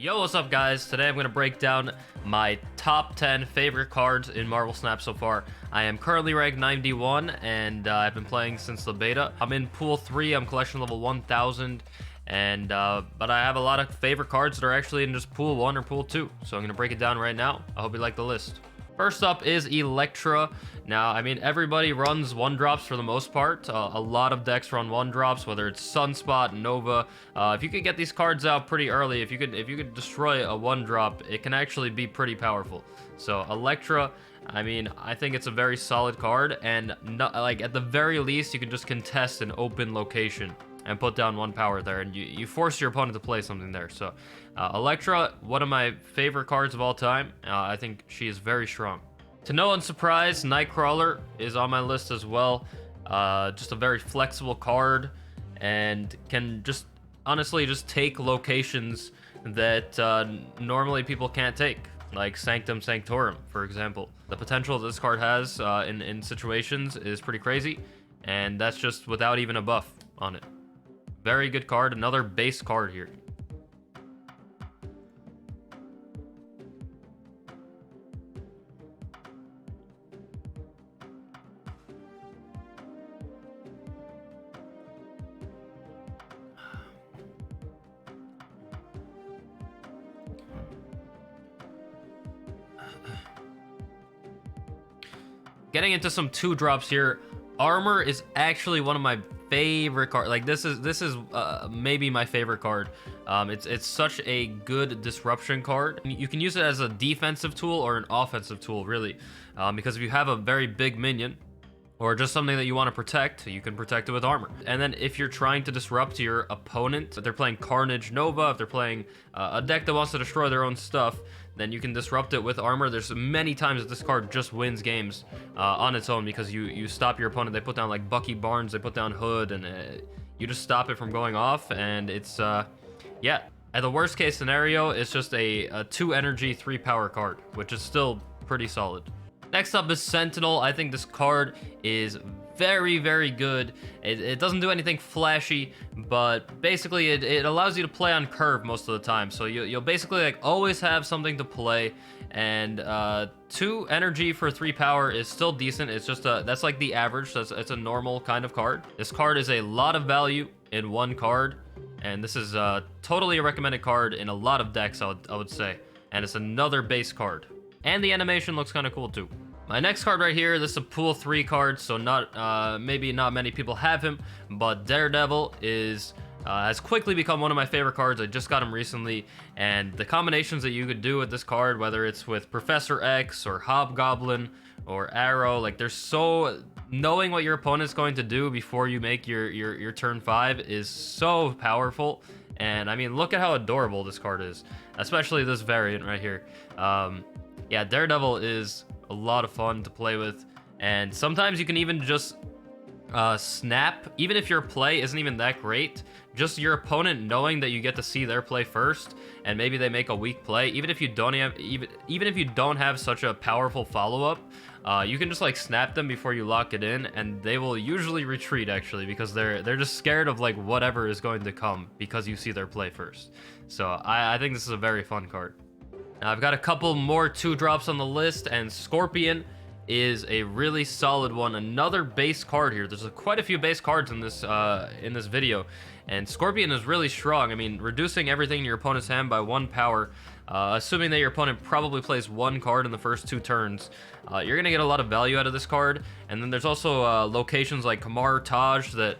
Yo, what's up, guys? Today I'm going to break down my top 10 favorite cards in Marvel Snap so far. I am currently ranked 91, and I've been playing since the beta. I'm in Pool 3, I'm collection level 1000, and but I have a lot of favorite cards that are actually in just Pool 1 or Pool 2, so I'm going to break it down right now. I hope you like the list. First up is Elektra. Now, I mean, everybody runs 1-drops for the most part. A lot of decks run 1-drops, whether it's Sunspot, Nova. If you could get these cards out pretty early, if you could destroy a 1-drop, it can actually be pretty powerful. So Elektra, I mean, I think it's a very solid card, and like at the very least, you can just contest an open location and put down 1 power there, and you force your opponent to play something there. So Elektra, one of my favorite cards of all time. I think she is very strong. To no one's surprise, Nightcrawler is on my list as well. Just a very flexible card, and can just honestly just take locations that normally people can't take, like Sanctum Sanctorum, for example. The potential this card has in situations is pretty crazy, and that's just without even a buff on it. Very good card, another base card here. Getting into some 2-drops here. Armor is actually one of my favorite cards. Like this is maybe my favorite card. It's such a good disruption card. You can use it as a defensive tool or an offensive tool, really, because if you have a very big minion or just something that you want to protect, you can protect it with armor. And then if you're trying to disrupt your opponent, if they're playing Carnage Nova, if they're playing a deck that wants to destroy their own stuff, then you can disrupt it with armor. There's many times that this card just wins games on its own, because you stop your opponent. They put down like Bucky Barnes, they put down Hood, and you just stop it from going off. And it's yeah, at the worst case scenario, it's just a 2 energy 3 power card, which is still pretty solid. Next up is Sentinel. I think this card is very, very good. It doesn't do anything flashy, but basically it allows you to play on curve most of the time. So you'll basically like always have something to play, and 2 energy for 3 power is still decent. It's just that's like the average. It's a normal kind of card. This card is a lot of value in 1 card, and this is totally a recommended card in a lot of decks, I would say. And it's another base card. And the animation looks kind of cool too. My next card right here, this is a Pool 3 card, so maybe not many people have him, but Daredevil has quickly become one of my favorite cards. I just got him recently, and the combinations that you could do with this card, whether it's with Professor X or Hobgoblin or Arrow, like knowing what your opponent's going to do before you make your turn 5 is so powerful. And I mean, look at how adorable this card is, especially this variant right here. Yeah, Daredevil is a lot of fun to play with, and sometimes you can even just snap, even if your play isn't even that great, just your opponent knowing that you get to see their play first, and maybe they make a weak play, even if you don't have such a powerful follow-up, you can just like snap them before you lock it in, and they will usually retreat, actually, because they're just scared of like whatever is going to come because you see their play first. So I think this is a very fun card. Now, I've got a couple more 2-drops on the list, and Scorpion is a really solid one. Another base card here. There's quite a few base cards in this video, and Scorpion is really strong. I mean, reducing everything in your opponent's hand by 1 power, assuming that your opponent probably plays 1 card in the first 2 turns, you're gonna get a lot of value out of this card. And then there's also locations like Kamar Taj that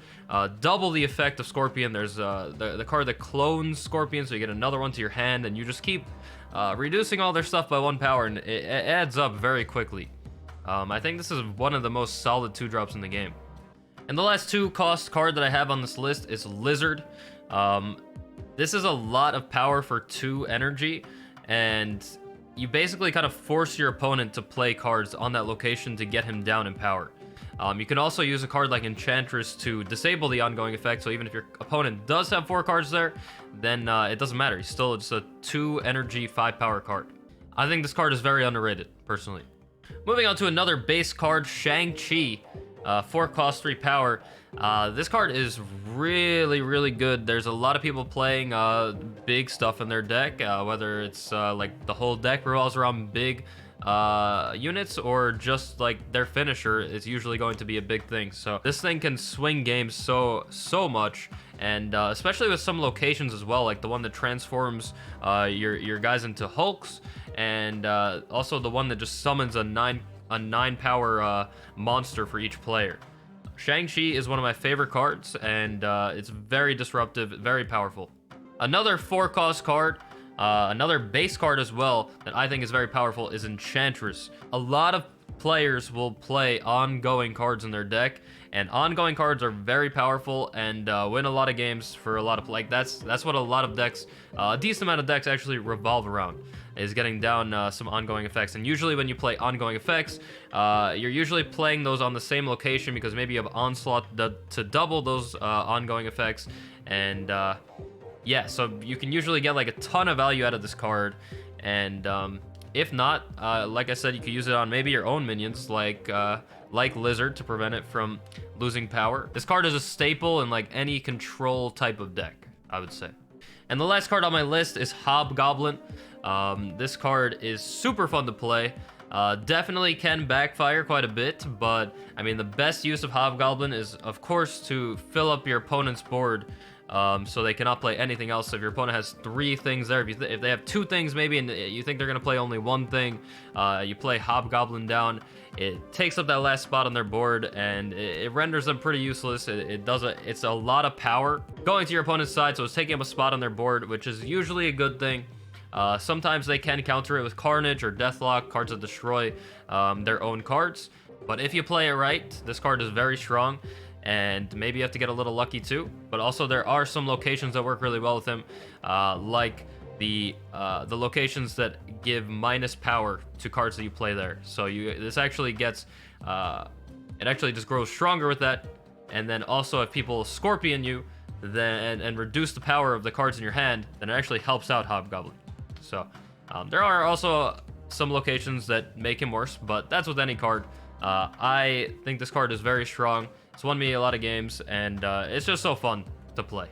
double the effect of Scorpion. There's the card that clones Scorpion, so you get another one to your hand, and you just keep reducing all their stuff by 1 power, and it adds up very quickly. I think this is one of the most solid 2-drops in the game. And the last 2-cost card that I have on this list is Lizard. This is a lot of power for 2 energy, and you basically kind of force your opponent to play cards on that location to get him down in power. You can also use a card like Enchantress to disable the ongoing effect, so even if your opponent does have 4 cards there, then it doesn't matter. He's still just a 2 energy 5 power card. I think this card is very underrated, personally. Moving on to another base card, ShangChi. 4 cost, 3 power. This card is really good. There's a lot of people playing big stuff in their deck, whether it's like the whole deck revolves around big units, or just like their finisher is usually going to be a big thing. So this thing can swing games so much, and especially with some locations as well, like the one that transforms your guys into Hulks, and also the one that just summons a 9 power monster for each player. ShangChi is one of my favorite cards, and it's very disruptive, very powerful. Another 4 cost card, another base card as well that I think is very powerful, is Enchantress. A lot of players will play ongoing cards in their deck, and ongoing cards are very powerful and win a lot of games for a lot of that's what a lot of decks, a decent amount of decks actually revolve around, is getting down some ongoing effects. And usually when you play ongoing effects, you're usually playing those on the same location, because maybe you have Onslaught to double those ongoing effects. And yeah, so you can usually get like a ton of value out of this card. And if not, like I said, you could use it on maybe your own minions, like Lizard, to prevent it from losing power. This card is a staple in like any control type of deck, I would say. And the last card on my list is Hobgoblin. This card is super fun to play. Definitely can backfire quite a bit, but I mean, the best use of Hobgoblin is, of course, to fill up your opponent's board, so they cannot play anything else. So if your opponent has 3 things there, if they have 2 things maybe, and you think they're gonna play only 1 thing, you play Hobgoblin down. It takes up that last spot on their board, and it renders them pretty useless. It's a lot of power going to your opponent's side, so it's taking up a spot on their board, which is usually a good thing. Sometimes they can counter it with Carnage or Deathlock, cards that destroy their own cards. But if you play it right, this card is very strong, and maybe you have to get a little lucky too. But also there are some locations that work really well with him, like the locations that give minus power to cards that you play there. So this actually gets, it actually just grows stronger with that. And then also if people Scorpion you, then and reduce the power of the cards in your hand, then it actually helps out Hobgoblin. So there are also some locations that make him worse, but that's with any card. I think this card is very strong. It's won me a lot of games, and it's just so fun to play.